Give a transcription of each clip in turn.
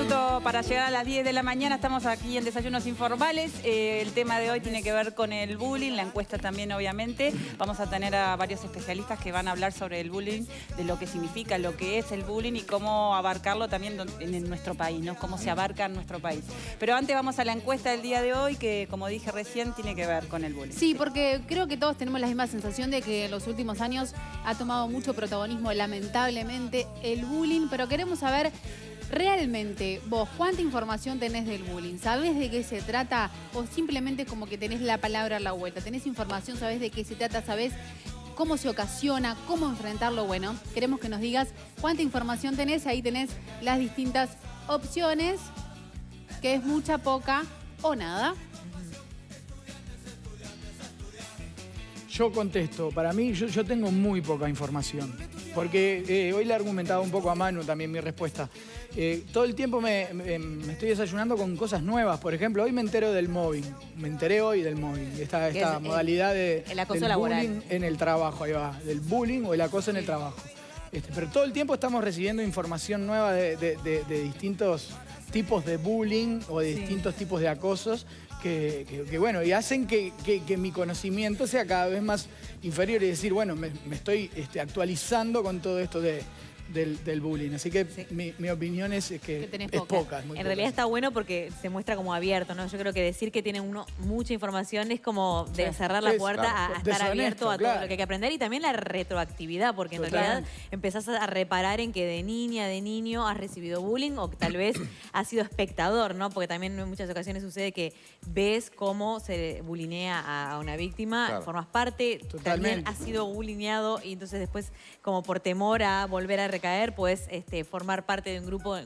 minuto para llegar a las 10 de la mañana. Estamos aquí en Desayunos Informales. El tema de hoy tiene que ver con el bullying, la encuesta también, obviamente. Vamos a tener a varios especialistas que van a hablar sobre el bullying, de lo que significa, lo que es el bullying y cómo abarcarlo también en nuestro país, ¿no? Cómo se abarca en nuestro país. Pero antes vamos a la encuesta del día de hoy, que como dije recién, tiene que ver con el bullying. Sí, porque creo que todos tenemos la misma sensación de que en los últimos años ha tomado mucho protagonismo, lamentablemente, el bullying, pero queremos saber realmente vos, ¿cuánta información tenés del bullying? ¿Sabés de qué se trata? ¿O simplemente como que tenés la palabra a la vuelta? ¿Tenés información? ¿Sabés de qué se trata? ¿Sabés cómo se ocasiona? ¿Cómo enfrentarlo? Bueno, queremos que nos digas cuánta información tenés. Ahí tenés las distintas opciones, que es mucha, poca o nada. Yo contesto, para mí yo tengo muy poca información, porque hoy le he argumentado un poco a Manu también mi respuesta. Todo el tiempo me estoy desayunando con cosas nuevas. Por ejemplo, hoy me entero del mobbing, me enteré hoy del mobbing, esta modalidad el acoso del laboral. bullying en el trabajo, ahí va, del bullying o el acoso en el trabajo. Pero todo el tiempo estamos recibiendo información nueva de distintos tipos de bullying o de distintos tipos de acosos que bueno, y hacen que mi conocimiento sea cada vez más inferior y decir, bueno, me estoy actualizando con todo esto del bullying. Así que sí, mi opinión es que es poca. En realidad está bueno porque se muestra como abierto, ¿no? Yo creo que decir que tiene uno mucha información es como de cerrar la puerta a estar abierto a todo lo que hay que aprender, y también la retroactividad, porque en realidad empezás a reparar en que de niña, de niño has recibido bullying o que tal vez has sido espectador, ¿no? Porque también en muchas ocasiones sucede que ves cómo se bulinea a una víctima, formas parte, también has sido bulineado y entonces después como por temor a volver a caer, puedes formar parte de un grupo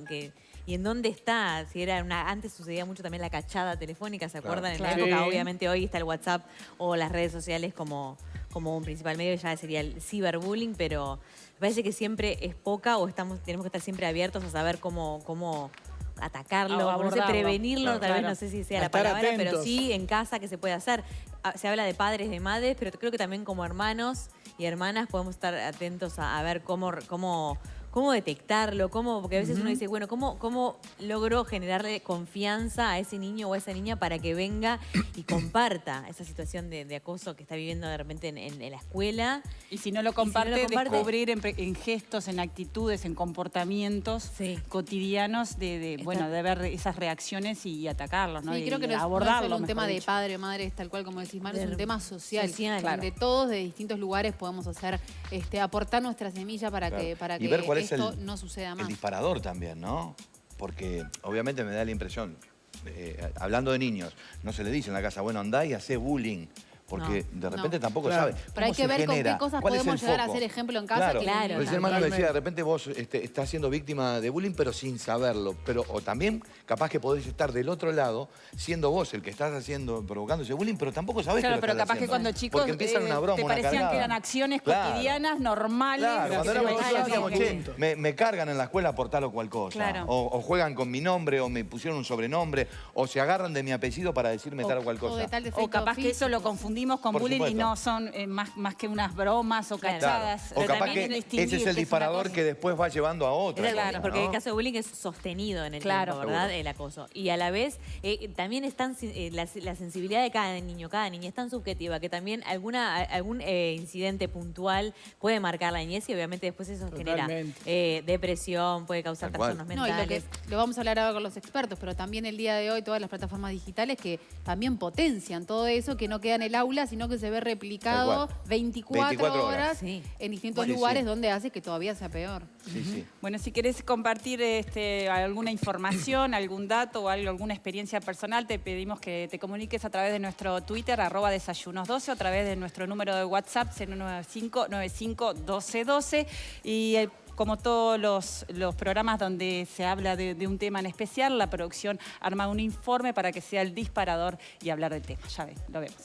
y en dónde está. Si era antes sucedía mucho también la cachada telefónica, ¿se acuerdan? En la época, obviamente hoy está el WhatsApp o las redes sociales como un principal medio, ya sería el ciberbullying, pero me parece que siempre es poca o tenemos que estar siempre abiertos a saber cómo atacarlo, no sé, prevenirlo, tal vez no sé si sea la palabra, pero sí en casa que se puede hacer. Se habla de padres, de madres, pero creo que también como hermanos y hermanas podemos estar atentos a ver cómo detectarlo, porque a veces uno dice, bueno, ¿cómo logro generarle confianza a ese niño o a esa niña para que venga y comparta esa situación de acoso que está viviendo de repente en la escuela? Y si no lo comparte, descubrir en gestos, en actitudes, en comportamientos cotidianos de ver esas reacciones y atacarlos, ¿no? Sí, creo que no es solo un tema de padre o madre, tal cual como decís, Mar, es un tema social. Donde todos de distintos lugares podemos hacer, aportar nuestra semilla para que y ver cuál esto no suceda más. El disparador también, ¿no? Porque obviamente me da la impresión, hablando de niños, no se le dice en la casa, bueno, andá y hacé bullying. Porque de repente tampoco sabe. Pero hay que ver con qué cosas podemos llegar a hacer ejemplo en casa. Claro. El hermano le decía, de repente vos estás siendo víctima de bullying, pero sin saberlo. O también capaz que podés estar del otro lado, siendo vos el que estás provocando ese bullying, pero tampoco sabés que lo estás haciendo. Pero capaz que cuando chicos porque empiezan una broma, te parecían que eran acciones cotidianas, normales. Claro, cuando éramos chicos decíamos, che, me cargan en la escuela por tal o cual cosa. O juegan con mi nombre, o me pusieron un sobrenombre, o se agarran de mi apellido para decirme tal o cual cosa. O capaz que eso lo confundimos con bullying y no son más que unas bromas o cachadas. O capaz que ese es el disparador que después va llevando a otro. Claro, porque el caso de bullying es sostenido en el tiempo, ¿verdad? El acoso. Y a la vez también la sensibilidad de cada niño, cada niña es tan subjetiva que también algún incidente puntual puede marcar la niñez y obviamente después eso genera depresión, puede causar trastornos mentales. Lo vamos a hablar ahora con los expertos, pero también el día de hoy todas las plataformas digitales que también potencian todo eso, que no queda en el aula, sino que se ve replicado 24 horas en distintos lugares donde hace que todavía sea peor. Bueno, si querés compartir alguna información, algún dato o alguna experiencia personal, te pedimos que te comuniques a través de nuestro Twitter, @desayunos12, o a través de nuestro número de WhatsApp, 095-95-1212. Y como todos los programas donde se habla de un tema en especial, la producción arma un informe para que sea el disparador y hablar del tema. Ya ves, lo vemos.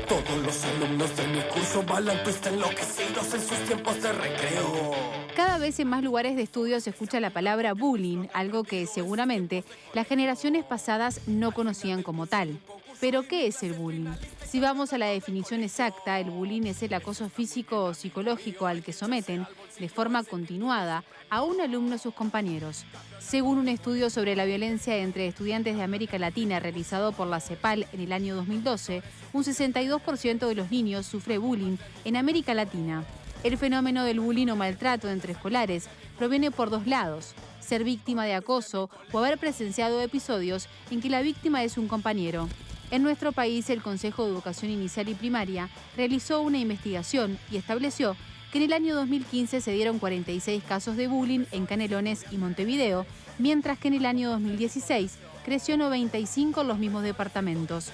Todos los alumnos de mi curso bailan twist enloquecidos en sus tiempos de recreo. Cada vez en más lugares de estudio se escucha la palabra bullying, algo que seguramente las generaciones pasadas no conocían como tal. Pero, ¿qué es el bullying? Si vamos a la definición exacta, el bullying es el acoso físico o psicológico al que someten, de forma continuada, a un alumno o sus compañeros. Según un estudio sobre la violencia entre estudiantes de América Latina realizado por la CEPAL en el año 2012, un 62% de los niños sufre bullying en América Latina. El fenómeno del bullying o maltrato entre escolares proviene por dos lados: ser víctima de acoso o haber presenciado episodios en que la víctima es un compañero. En nuestro país, el Consejo de Educación Inicial y Primaria realizó una investigación y estableció que en el año 2015 se dieron 46 casos de bullying en Canelones y Montevideo, mientras que en el año 2016 creció 95 en los mismos departamentos.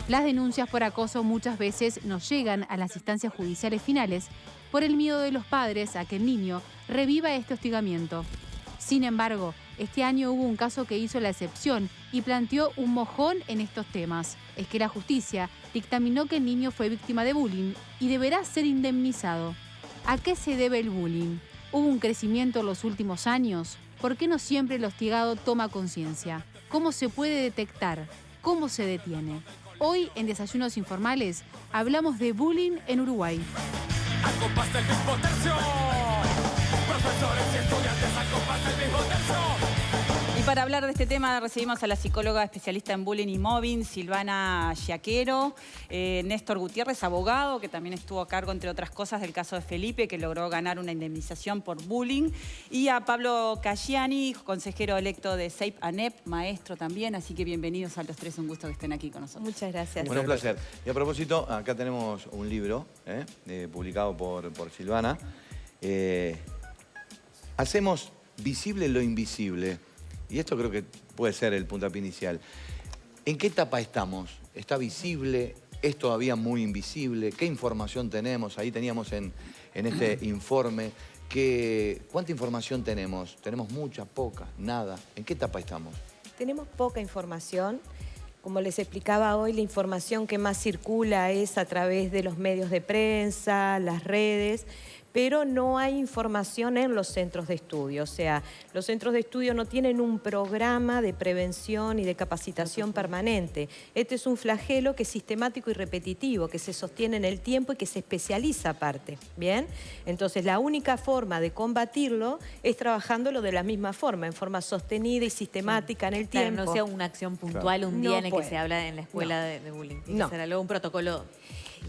Las denuncias por acoso muchas veces no llegan a las instancias judiciales finales por el miedo de los padres a que el niño reviva este hostigamiento. Sin embargo, este año hubo un caso que hizo la excepción y planteó un mojón en estos temas. Es que la justicia dictaminó que el niño fue víctima de bullying y deberá ser indemnizado. ¿A qué se debe el bullying? ¿Hubo un crecimiento en los últimos años? ¿Por qué no siempre el hostigado toma conciencia? ¿Cómo se puede detectar? ¿Cómo se detiene? Hoy, en Desayunos Informales, hablamos de bullying en Uruguay. Al compás del mismo tercio. Profesores y estudiantes al compás del mismo tercio. Y para hablar de este tema recibimos a la psicóloga especialista en bullying y mobbing, Silvana Giaquero, Néstor Gutiérrez, abogado, que también estuvo a cargo, entre otras cosas, del caso de Felipe, que logró ganar una indemnización por bullying, y a Pablo Caggiani, consejero electo de SEIP ANEP, maestro también, así que bienvenidos a los tres, un gusto que estén aquí con nosotros. Muchas gracias. Bueno, un placer. Y a propósito, acá tenemos un libro publicado por Silvana. Hacemos visible lo invisible. Y esto creo que puede ser el puntapié inicial. ¿En qué etapa estamos? ¿Está visible? ¿Es todavía muy invisible? ¿Qué información tenemos? Ahí teníamos en este informe. ¿Cuánta información tenemos? ¿Tenemos mucha, poca, nada? ¿En qué etapa estamos? Tenemos poca información. Como les explicaba hoy, la información que más circula es a través de los medios de prensa, las redes, pero no hay información en los centros de estudio. O sea, los centros de estudio no tienen un programa de prevención y de capacitación permanente. Este es un flagelo que es sistemático y repetitivo, que se sostiene en el tiempo y que se especializa aparte. ¿Bien? Entonces, la única forma de combatirlo es trabajándolo de la misma forma, en forma sostenida y sistemática en el tiempo. Claro, no sea una acción puntual, un día No en el puede. que se habla en la escuela de bullying. No. Será luego un protocolo.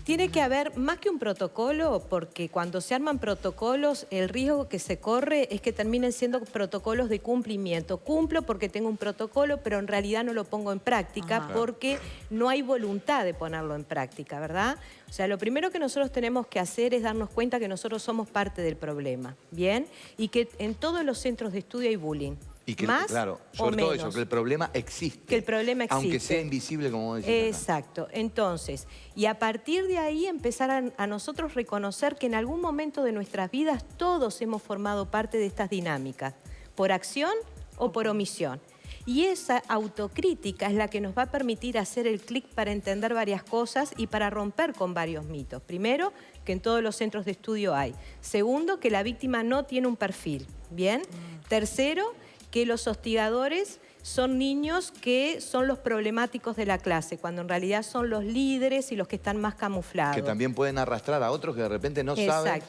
Tiene que haber más que un protocolo, porque cuando se arman protocolos, el riesgo que se corre es que terminen siendo protocolos de cumplimiento. Cumplo porque tengo un protocolo, pero en realidad no lo pongo en práctica porque no hay voluntad de ponerlo en práctica, ¿verdad? O sea, lo primero que nosotros tenemos que hacer es darnos cuenta que nosotros somos parte del problema, ¿bien? Y que en todos los centros de estudio hay bullying. Y que, más claro, o sobre todo menos. eso, que el problema existe. Que el problema existe. Aunque sea invisible, como vos decís. Exacto. Entonces, y a partir de ahí empezar a nosotros reconocer que en algún momento de nuestras vidas todos hemos formado parte de estas dinámicas, por acción o por omisión. Y esa autocrítica es la que nos va a permitir hacer el clic para entender varias cosas y para romper con varios mitos. Primero, que en todos los centros de estudio hay. Segundo, que la víctima no tiene un perfil. ¿Bien? Tercero, que los hostigadores son niños que son los problemáticos de la clase, cuando en realidad son los líderes y los que están más camuflados. Que también pueden arrastrar a otros que de repente no saben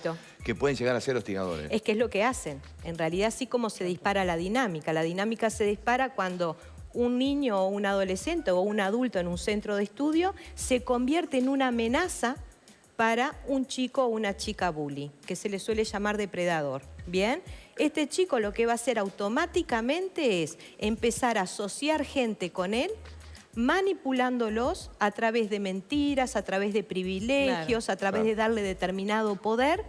que pueden llegar a ser hostigadores. Es que es lo que hacen. En realidad, así como se dispara la dinámica. La dinámica se dispara cuando un niño o un adolescente o un adulto en un centro de estudio se convierte en una amenaza para un chico o una chica bully, que se le suele llamar depredador. ¿Bien? Este chico lo que va a hacer automáticamente es empezar a asociar gente con él, manipulándolos a través de mentiras, a través de privilegios, a través de darle determinado poder,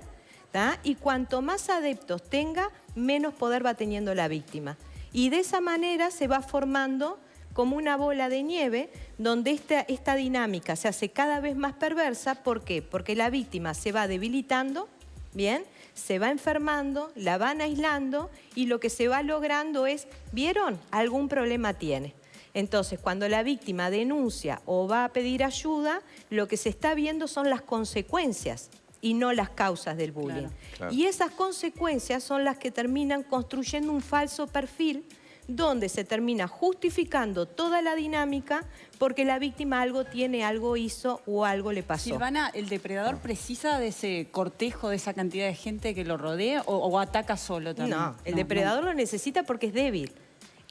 ¿tá? Y cuanto más adeptos tenga, menos poder va teniendo la víctima. Y de esa manera se va formando como una bola de nieve donde esta dinámica se hace cada vez más perversa. ¿Por qué? Porque la víctima se va debilitando, ¿bien? Se va enfermando, la van aislando y lo que se va logrando es, ¿vieron? Algún problema tiene. Entonces, cuando la víctima denuncia o va a pedir ayuda, lo que se está viendo son las consecuencias y no las causas del bullying. Claro. Y esas consecuencias son las que terminan construyendo un falso perfil donde se termina justificando toda la dinámica porque la víctima algo tiene, algo hizo o algo le pasó. Silvana, ¿el depredador precisa de ese cortejo, de esa cantidad de gente que lo rodea o ataca solo también? No, el depredador lo necesita porque es débil.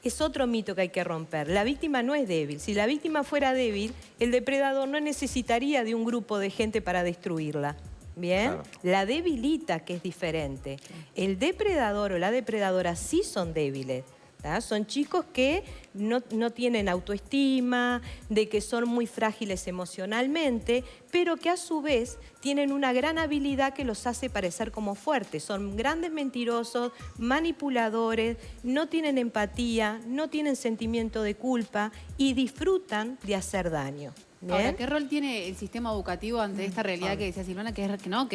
Es otro mito que hay que romper. La víctima no es débil. Si la víctima fuera débil, el depredador no necesitaría de un grupo de gente para destruirla. ¿Bien? Claro. La debilita, que es diferente. El depredador o la depredadora sí son débiles. ¿tá? Son chicos que no tienen autoestima, de que son muy frágiles emocionalmente, pero que a su vez tienen una gran habilidad que los hace parecer como fuertes. Son grandes mentirosos, manipuladores, no tienen empatía, no tienen sentimiento de culpa y disfrutan de hacer daño. ¿Bien? Ahora, ¿qué rol tiene el sistema educativo ante esta realidad que decía Silvana, que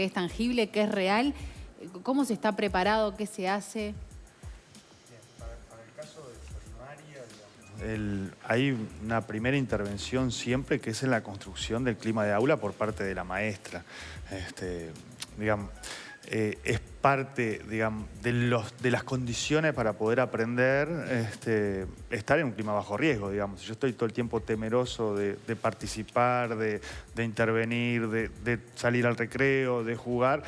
es tangible, que es real? ¿Cómo se está preparado? ¿Qué se hace? Para el caso de primaria, hay una primera intervención siempre que es en la construcción del clima de aula por parte de la maestra. Es parte, digamos, de las condiciones para poder aprender, estar en un clima bajo riesgo, digamos. Si yo estoy todo el tiempo temeroso de participar, de intervenir, de salir al recreo, de jugar,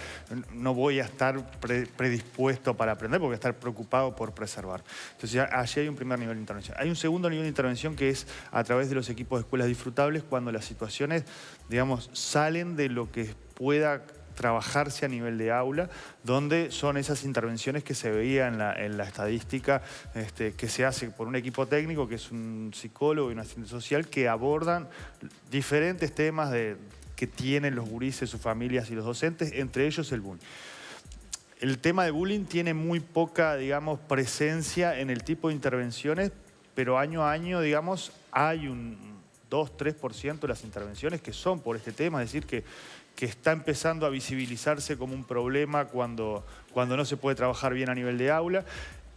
no voy a estar predispuesto para aprender porque voy a estar preocupado por preservar. Entonces allí hay un primer nivel de intervención. Hay un segundo nivel de intervención que es a través de los equipos de escuelas disfrutables cuando las situaciones, digamos, salen de lo que pueda trabajarse a nivel de aula, donde son esas intervenciones que se veía en la estadística que se hace por un equipo técnico, que es un psicólogo y un asistente social, que abordan diferentes temas que tienen los gurises, sus familias y los docentes, entre ellos el bullying. El tema de bullying tiene muy poca, digamos, presencia en el tipo de intervenciones, pero año a año, digamos, hay un 2-3% de las intervenciones que son por este tema, es decir, que está empezando a visibilizarse como un problema cuando no se puede trabajar bien a nivel de aula.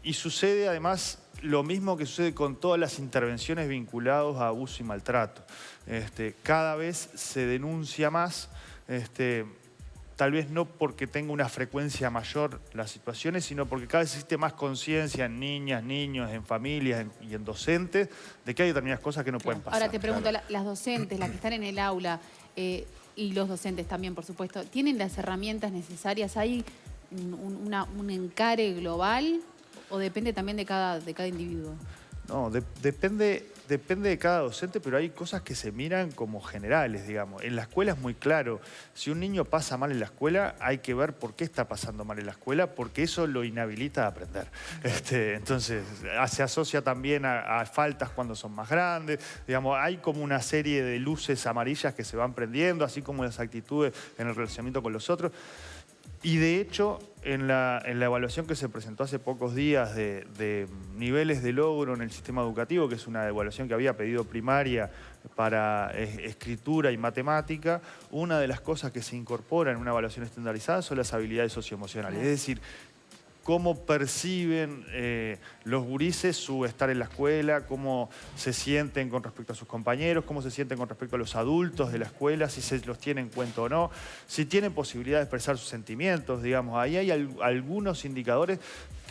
Y sucede además lo mismo que sucede con todas las intervenciones vinculadas a abuso y maltrato. Cada vez se denuncia más, tal vez no porque tenga una frecuencia mayor las situaciones, sino porque cada vez existe más conciencia en niñas, niños, en familias y en docentes de que hay determinadas cosas que no pueden pasar. Ahora te pregunto, las docentes, las que están en el aula, y los docentes también, por supuesto, ¿tienen las herramientas necesarias? ¿Hay un encare global o depende también de cada individuo? No, depende de cada docente, pero hay cosas que se miran como generales, digamos. En la escuela es muy claro, si un niño pasa mal en la escuela, hay que ver por qué está pasando mal en la escuela, porque eso lo inhabilita a aprender. Entonces, se asocia también a faltas cuando son más grandes, digamos, hay como una serie de luces amarillas que se van prendiendo, así como las actitudes en el relacionamiento con los otros. Y de hecho, en la evaluación que se presentó hace pocos días de niveles de logro en el sistema educativo, que es una evaluación que había pedido primaria para escritura y matemática, una de las cosas que se incorpora en una evaluación estandarizada son las habilidades socioemocionales. Es decir, cómo perciben los gurises su estar en la escuela, cómo se sienten con respecto a sus compañeros, cómo se sienten con respecto a los adultos de la escuela, si se los tienen en cuenta o no, si tienen posibilidad de expresar sus sentimientos, digamos. Ahí hay algunos indicadores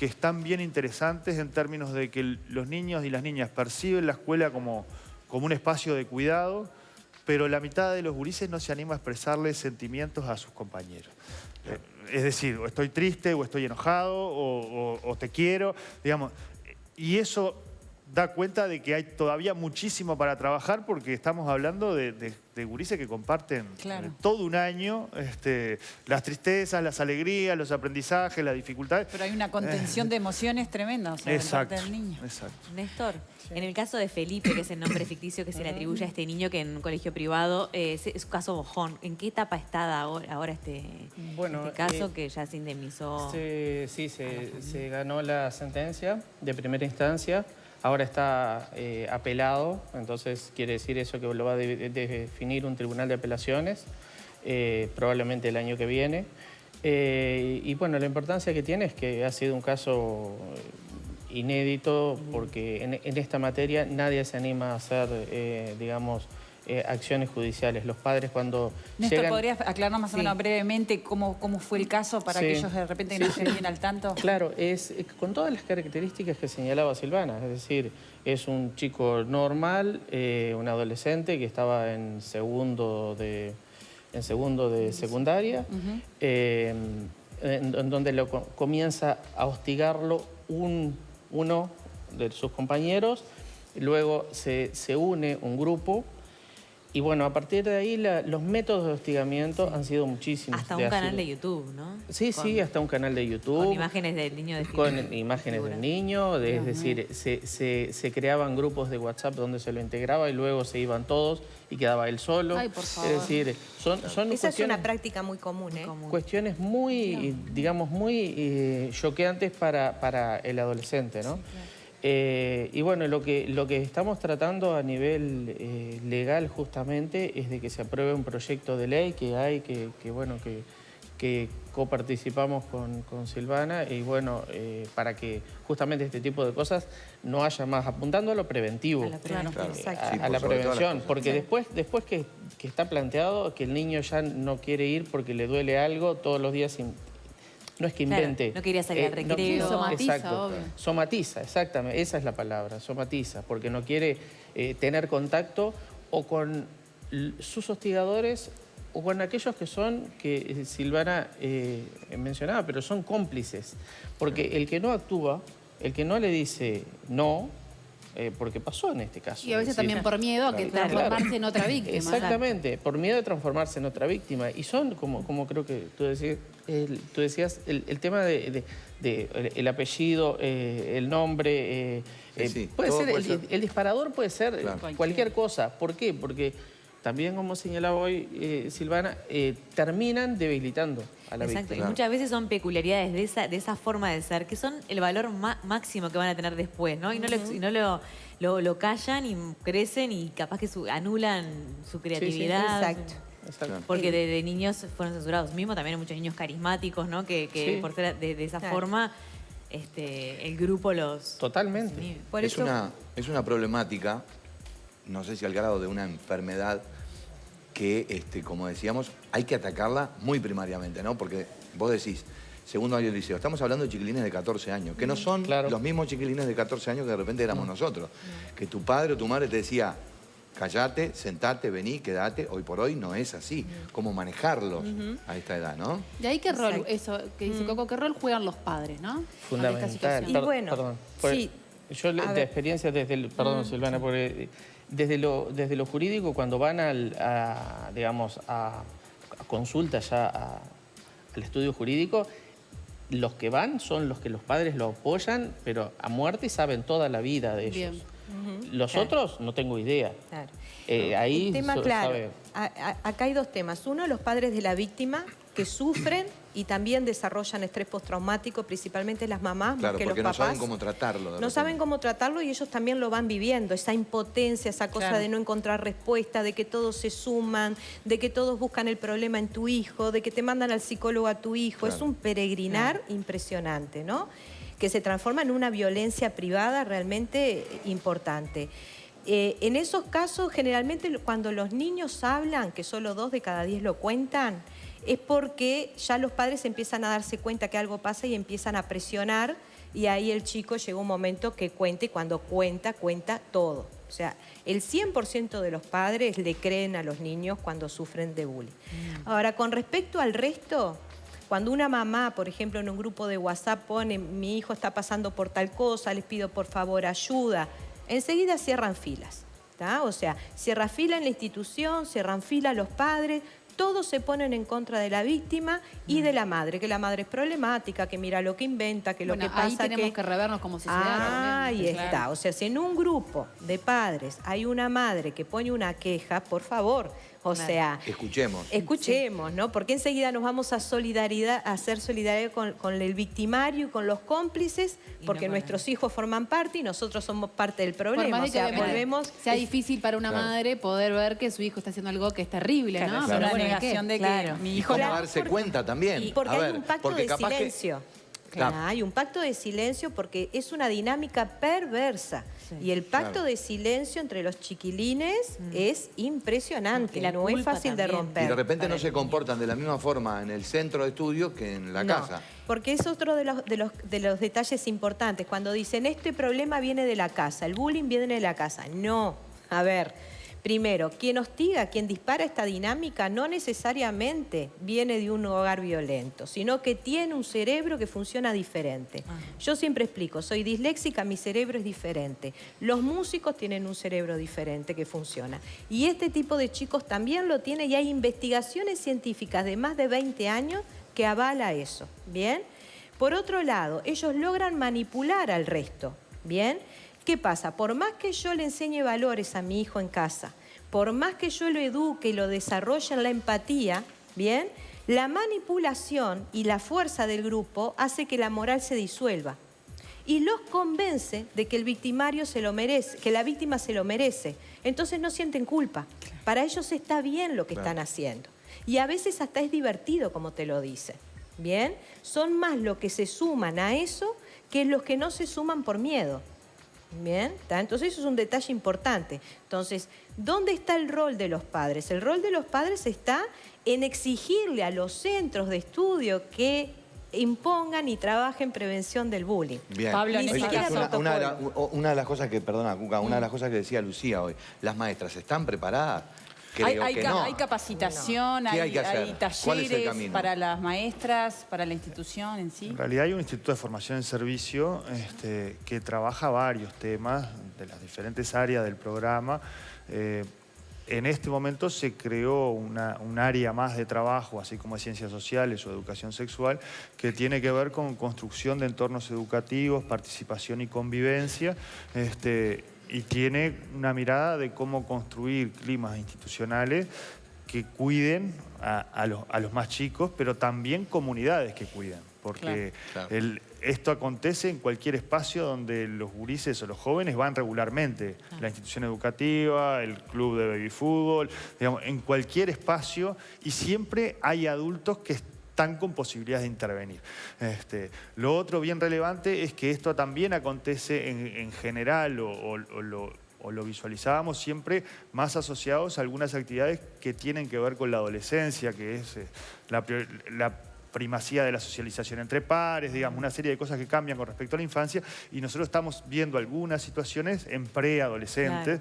que están bien interesantes en términos de que los niños y las niñas perciben la escuela como un espacio de cuidado, pero la mitad de los gurises no se anima a expresarle sentimientos a sus compañeros. Es decir, o estoy triste, o estoy enojado, o te quiero, digamos. Y eso da cuenta de que hay todavía muchísimo para trabajar porque estamos hablando de gurises que comparten todo un año las tristezas, las alegrías, los aprendizajes, las dificultades. Pero hay una contención de emociones tremenda, o sea, de parte del niño. Exacto. Néstor, en el caso de Felipe, que es el nombre ficticio que se le atribuye a este niño que en un colegio privado, es un caso bojón. ¿En qué etapa está ahora este caso que ya se indemnizó? Sí, se ganó la sentencia de primera instancia. Ahora está apelado, entonces quiere decir eso que lo va a definir un tribunal de apelaciones, probablemente el año que viene. Y bueno, la importancia que tiene es que ha sido un caso inédito porque en esta materia nadie se anima a hacer, digamos, acciones judiciales. Los padres cuando Néstor, llegan... ¿podrías aclararnos más o menos brevemente cómo fue el caso para que ellos de repente no estén bien al tanto? Claro, es con todas las características que señalaba Silvana, es decir, es un chico normal, un adolescente que estaba en segundo de secundaria, en donde comienza a hostigarlo uno de sus compañeros, luego se une un grupo. Y bueno, a partir de ahí los métodos de hostigamiento han sido muchísimos. Hasta un canal de YouTube, ¿no? Sí, hasta un canal de YouTube. Con imágenes del niño. Con imágenes del niño, es decir, se creaban grupos de WhatsApp donde se lo integraba y luego se iban todos y quedaba él solo. Ay, por favor. Es decir, son Esa es una práctica muy común, ¿eh? Cuestiones muy, digamos, muy choqueantes para el adolescente, ¿no? Y bueno, lo que estamos tratando a nivel legal justamente es de que se apruebe un proyecto de ley que coparticipamos con Silvana y bueno, para que justamente este tipo de cosas no haya más, apuntando a lo preventivo. A la prevención, porque después que está planteado que el niño ya no quiere ir porque le duele algo todos los días no es que invente. No quería salir al recreo. Somatiza, exacto. obvio. Somatiza, exactamente. Esa es la palabra, somatiza. Porque no quiere tener contacto o con sus hostigadores o con aquellos que Silvana mencionaba, pero son cómplices. Porque el que no actúa, el que no le dice no, porque pasó en este caso. Y a veces también por miedo a que transformarse en otra víctima. Exactamente, por miedo de transformarse en otra víctima. Y son, como creo que tú decías, el tema de el apellido, el nombre, puede ser. El disparador puede ser cualquier cosa. ¿Por qué? Porque también, como señalaba hoy Silvana, terminan debilitando a la víctima. Y muchas veces son peculiaridades de esa forma de ser, que son el valor máximo que van a tener después, ¿no? Y no lo callan y crecen y capaz que anulan su creatividad. Exacto. Porque de niños fueron censurados. Mismo también hay muchos niños carismáticos, ¿no? Que por ser de esa forma, el grupo los... Totalmente. Es una problemática, no sé si al grado de una enfermedad, que, como decíamos, hay que atacarla muy primariamente, ¿no? Porque vos decís, segundo año del liceo, estamos hablando de chiquilines de 14 años, que no son los mismos chiquilines de 14 años que de repente éramos nosotros. Que tu padre o tu madre te decía, callate, sentate, vení, quédate. Hoy por hoy no es así. ¿Cómo manejarlos a esta edad, no? ¿De ahí qué rol, eso que dice Coco, qué rol juegan los padres, no? Fundamental. Y bueno, yo de experiencia desde el... Perdón, Silvana, porque desde lo jurídico, cuando van a consulta ya al estudio jurídico, los que van son los que los padres lo apoyan, pero a muerte y saben toda la vida de ellos. Bien. Los otros no tengo idea. Claro. Ahí el tema, acá hay dos temas. Uno, los padres de la víctima que sufren y también desarrollan estrés postraumático, principalmente las mamás, más que los papás. Porque no saben cómo tratarlo. No saben cómo tratarlo y ellos también lo van viviendo, esa impotencia, esa cosa de no encontrar respuesta, de que todos se suman, de que todos buscan el problema en tu hijo, de que te mandan al psicólogo a tu hijo. Es un peregrinar impresionante, ¿no? Que se transforma en una violencia privada realmente importante. En esos casos, generalmente cuando los niños hablan, que solo 2 de cada 10 lo cuentan, es porque ya los padres empiezan a darse cuenta que algo pasa y empiezan a presionar y ahí el chico llega un momento que cuenta y cuando cuenta todo. O sea, el 100% de los padres le creen a los niños cuando sufren de bullying. Ahora, con respecto al resto... Cuando una mamá, por ejemplo, en un grupo de WhatsApp pone mi hijo está pasando por tal cosa, les pido por favor ayuda, enseguida cierran filas, ¿tá? O sea, cierra fila en la institución, cierran fila los padres, todos se ponen en contra de la víctima y de la madre, que la madre es problemática, que mira lo que inventa, que lo que pasa... Ahí tenemos que revernos como sociedad. Ahí está, o sea, si en un grupo de padres hay una madre que pone una queja, por favor... O sea, escuchemos, ¿no? Porque enseguida nos vamos a hacer solidaridad con el victimario y con los cómplices, porque nuestros hijos forman parte y nosotros somos parte del problema. Por más de que sea difícil para una madre poder ver que su hijo está haciendo algo que es terrible, ¿no? Una negación de que mi hijo... ¿Cómo darse cuenta también? Porque hay un pacto de silencio. Claro. Hay un pacto de silencio porque es una dinámica perversa. Sí, y el pacto de silencio entre los chiquilines es impresionante. Y no es fácil de romper. Y de repente no se comportan de la misma forma en el centro de estudio que en la casa. Porque es otro de los detalles importantes. Cuando dicen, este problema viene de la casa, el bullying viene de la casa. No, a ver, primero, quien hostiga, quien dispara esta dinámica no necesariamente viene de un hogar violento, sino que tiene un cerebro que funciona diferente. Yo siempre explico, soy disléxica, mi cerebro es diferente. Los músicos tienen un cerebro diferente que funciona. Y este tipo de chicos también lo tiene y hay investigaciones científicas de más de 20 años que avala eso, ¿bien? Por otro lado, ellos logran manipular al resto, ¿bien? ¿Qué pasa? Por más que yo le enseñe valores a mi hijo en casa, por más que yo lo eduque y lo desarrolle en la empatía, ¿bien? La manipulación y la fuerza del grupo hace que la moral se disuelva y los convence de que el victimario se lo merece, que la víctima se lo merece. Entonces no sienten culpa. Para ellos está bien lo que están haciendo. Y a veces hasta es divertido, como te lo dicen, ¿bien? Son más los que se suman a eso que los que no se suman por miedo, ¿bien? Entonces eso es un detalle importante. Entonces, ¿dónde está el rol de los padres? El rol de los padres está en exigirle a los centros de estudio que impongan y trabajen prevención del bullying. Bien. Pablo, Ni siquiera una de las cosas que, perdona, Cuca, una de las cosas que decía Lucía hoy, las maestras, ¿están preparadas? Hay capacitación, ¿Qué hay que hacer? hay talleres para las maestras, para la institución en sí. En realidad hay un Instituto de Formación en Servicio que trabaja varios temas de las diferentes áreas del programa. En este momento se creó un área más de trabajo, así como de ciencias sociales o educación sexual, que tiene que ver con construcción de entornos educativos, participación y convivencia, y tiene una mirada de cómo construir climas institucionales que cuiden a los más chicos, pero también comunidades que cuiden. Porque esto acontece en cualquier espacio donde los gurises o los jóvenes van regularmente. La institución educativa, el club de baby fútbol, digamos, en cualquier espacio, y siempre hay adultos que están con posibilidades de intervenir. Lo otro bien relevante es que esto también acontece en general o lo visualizábamos siempre más asociados a algunas actividades que tienen que ver con la adolescencia, que es la primacía de la socialización entre pares, digamos, una serie de cosas que cambian con respecto a la infancia, y nosotros estamos viendo algunas situaciones en preadolescentes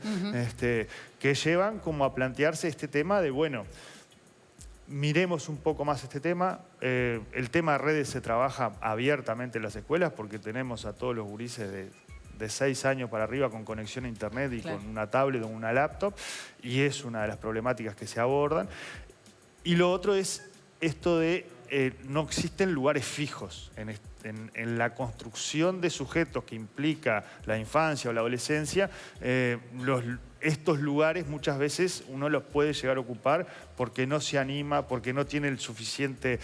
que llevan como a plantearse este tema de, bueno, miremos un poco más este tema. El tema de redes se trabaja abiertamente en las escuelas porque tenemos a todos los gurises de 6 años para arriba con conexión a internet y con una tablet o una laptop, y es una de las problemáticas que se abordan. Y lo otro es esto de no existen lugares fijos en la construcción de sujetos que implica la infancia o la adolescencia. Estos lugares muchas veces uno los puede llegar a ocupar porque no se anima, porque no tiene el suficiente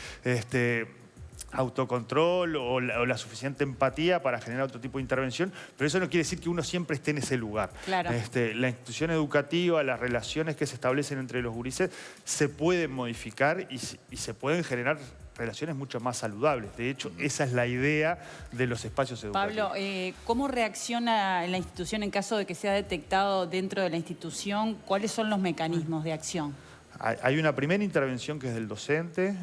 autocontrol o la suficiente empatía para generar otro tipo de intervención, pero eso no quiere decir que uno siempre esté en ese lugar. Claro. La institución educativa, las relaciones que se establecen entre los gurises se pueden modificar y se pueden generar relaciones mucho más saludables. De hecho, esa es la idea de los espacios educativos. Pablo, ¿cómo reacciona la institución en caso de que sea detectado dentro de la institución? ¿Cuáles son los mecanismos de acción? Hay una primera intervención que es del docente,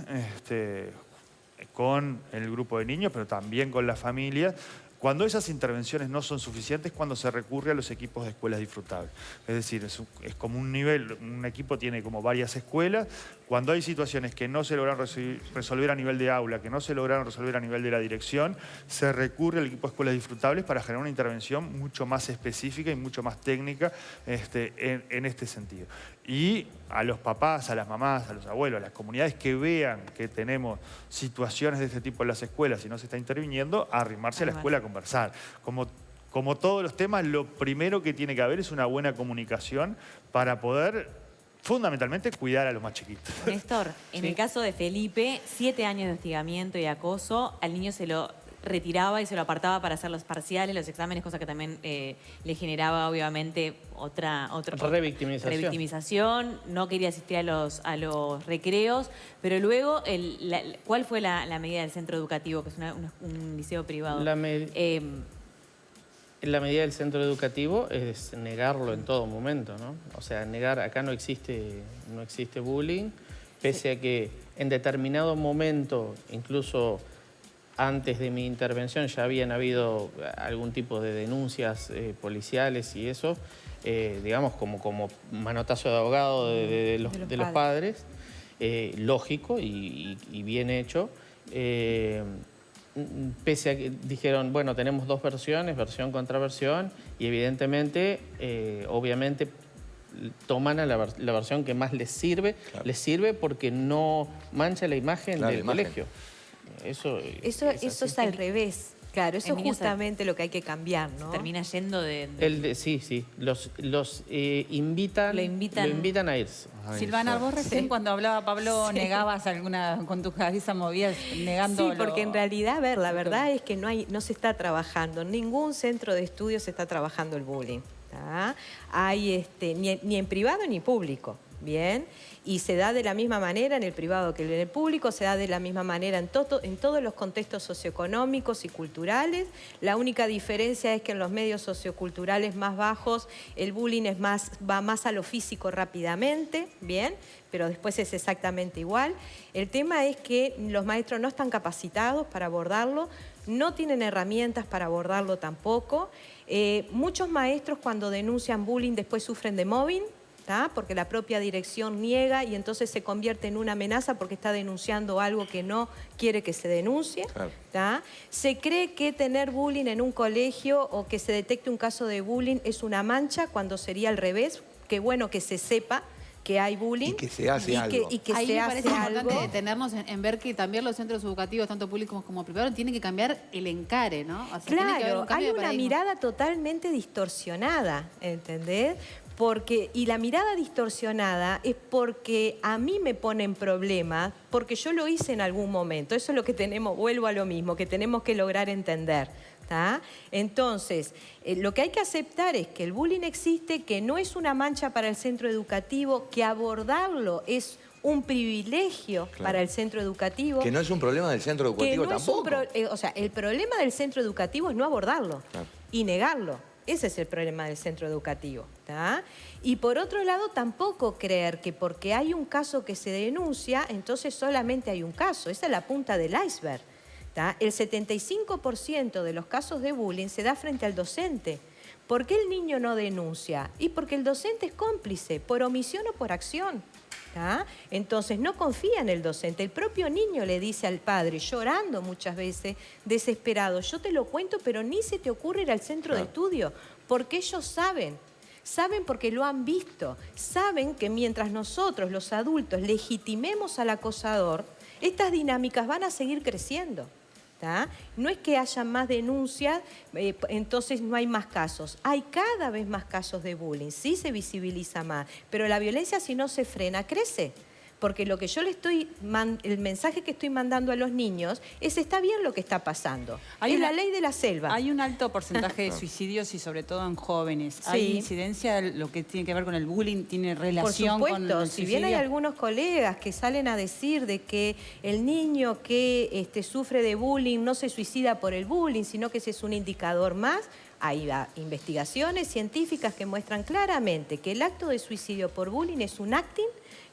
con el grupo de niños, pero también con la familia. Cuando esas intervenciones no son suficientes, cuando se recurre a los equipos de escuelas disfrutables. Es decir, es como un nivel, un equipo tiene como varias escuelas. Cuando hay situaciones que no se logran resolver a nivel de aula, que no se lograron resolver a nivel de la dirección, se recurre al equipo de escuelas disfrutables para generar una intervención mucho más específica y mucho más técnica en este sentido. Y a los papás, a las mamás, a los abuelos, a las comunidades que vean que tenemos situaciones de este tipo en las escuelas y no se está interviniendo, a arrimarse a la escuela a conversar. Como todos los temas, lo primero que tiene que haber es una buena comunicación para poder, fundamentalmente, cuidar a los más chiquitos. Néstor, en el caso de Felipe, 7 años de hostigamiento y acoso, al niño se lo retiraba y se lo apartaba para hacer los parciales, los exámenes, cosa que también le generaba obviamente otra revictimización. No quería asistir a los recreos, pero luego, ¿cuál fue la medida del centro educativo, que es un liceo privado? La medida del centro educativo es negarlo en todo momento, ¿no? O sea, negar, acá no existe bullying, pese a que en determinado momento, incluso antes de mi intervención, ya habían habido algún tipo de denuncias policiales y eso, digamos, como manotazo de abogado de los padres, lógico y bien hecho. Pese a que dijeron, bueno, tenemos dos versiones, versión contra versión, y evidentemente, obviamente, toman a la versión que más les sirve, porque no mancha la imagen del colegio. Eso es al revés. Claro, eso es justamente lo que hay que cambiar, ¿no? Termina yendo sí. Los invitan a irse. Silvana, vos recién cuando hablaba Pablo, negabas alguna, con tu cabeza movías, negando. Sí, porque en realidad, a ver, la verdad es que no se está trabajando, en ningún centro de estudios se está trabajando el bullying. Hay ni en privado ni público. Bien, y se da de la misma manera en el privado que en el público, se da de la misma manera en todos los contextos socioeconómicos y culturales. La única diferencia es que en los medios socioculturales más bajos el bullying va más a lo físico rápidamente, bien, pero después es exactamente igual. El tema es que los maestros no están capacitados para abordarlo, no tienen herramientas para abordarlo tampoco. Muchos maestros cuando denuncian bullying después sufren de mobbing, porque la propia dirección niega y entonces se convierte en una amenaza porque está denunciando algo que no quiere que se denuncie. Claro. Se cree que tener bullying en un colegio o que se detecte un caso de bullying es una mancha cuando sería al revés. Qué bueno que se sepa que hay bullying. Y que se hace algo. Ahí me parece importante detenernos en ver que también los centros educativos, tanto públicos como privados, tienen que cambiar el encare, ¿no? O sea, claro, hay una mirada totalmente distorsionada, ¿entendés? Y la mirada distorsionada es porque a mí me ponen problemas, porque yo lo hice en algún momento. Eso es lo que vuelvo a lo mismo, que tenemos que lograr entender. Entonces, lo que hay que aceptar es que el bullying existe, que no es una mancha para el centro educativo, que abordarlo es un privilegio para el centro educativo. Que no es un problema del centro educativo tampoco. O sea, el problema del centro educativo es no abordarlo y negarlo. Ese es el problema del centro educativo. Y por otro lado, tampoco creer que porque hay un caso que se denuncia, entonces solamente hay un caso. Esa es la punta del iceberg. El 75% de los casos de bullying se da frente al docente. ¿Por qué el niño no denuncia? Y porque el docente es cómplice, por omisión o por acción. Entonces no confía en el docente. El propio niño le dice al padre, llorando muchas veces, desesperado, yo te lo cuento, pero ni se te ocurre ir al centro de estudio, porque ellos saben porque lo han visto, saben que mientras nosotros, los adultos, legitimemos al acosador, estas dinámicas van a seguir creciendo. No es que haya más denuncias, entonces no hay más casos. Hay cada vez más casos de bullying, sí se visibiliza más, pero la violencia si no se frena crece. Porque lo que yo el mensaje que estoy mandando a los niños es está bien lo que está pasando. Es la ley de la selva. Hay un alto porcentaje de suicidios y sobre todo en jóvenes. ¿Hay incidencia lo que tiene que ver con el bullying? ¿Tiene relación con el suicidio? Si bien hay algunos colegas que salen a decir de que el niño que sufre de bullying no se suicida por el bullying, sino que ese es un indicador más, hay investigaciones científicas que muestran claramente que el acto de suicidio por bullying es un acting,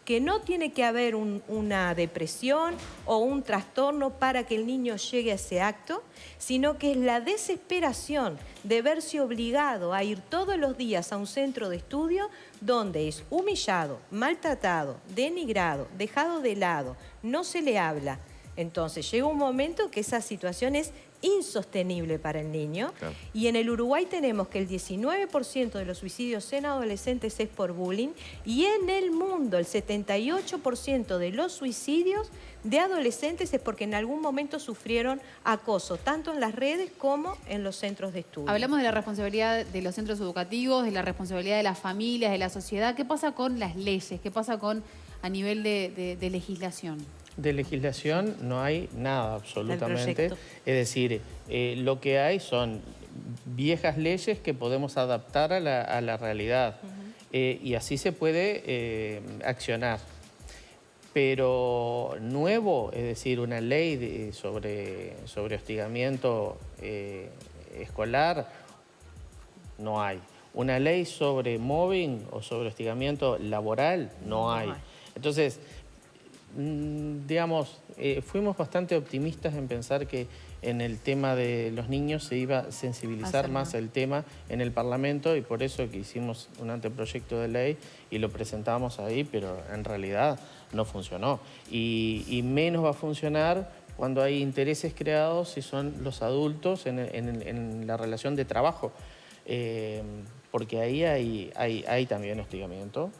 que no tiene que haber una depresión o un trastorno para que el niño llegue a ese acto, sino que es la desesperación de verse obligado a ir todos los días a un centro de estudio donde es humillado, maltratado, denigrado, dejado de lado, no se le habla. Entonces llega un momento que esa situación es insostenible para el niño. Claro. Y en el Uruguay tenemos que el 19% de los suicidios en adolescentes es por bullying y en el mundo el 78% de los suicidios de adolescentes es porque en algún momento sufrieron acoso, tanto en las redes como en los centros de estudio. Hablamos de la responsabilidad de los centros educativos, de la responsabilidad de las familias, de la sociedad. ¿Qué pasa con las leyes? ¿Qué pasa a nivel de legislación? De legislación no hay nada absolutamente. Es decir, lo que hay son viejas leyes que podemos adaptar a la realidad. Y así se puede accionar. Pero nuevo, es decir, una ley sobre hostigamiento escolar, no hay. Una ley sobre mobbing o sobre hostigamiento laboral, no hay. Entonces, digamos, fuimos bastante optimistas en pensar que en el tema de los niños se iba a sensibilizar más el tema en el Parlamento, y por eso que hicimos un anteproyecto de ley y lo presentamos ahí, pero en realidad no funcionó. Y menos va a funcionar cuando hay intereses creados y son los adultos en la relación de trabajo. Porque ahí hay también hostigamiento,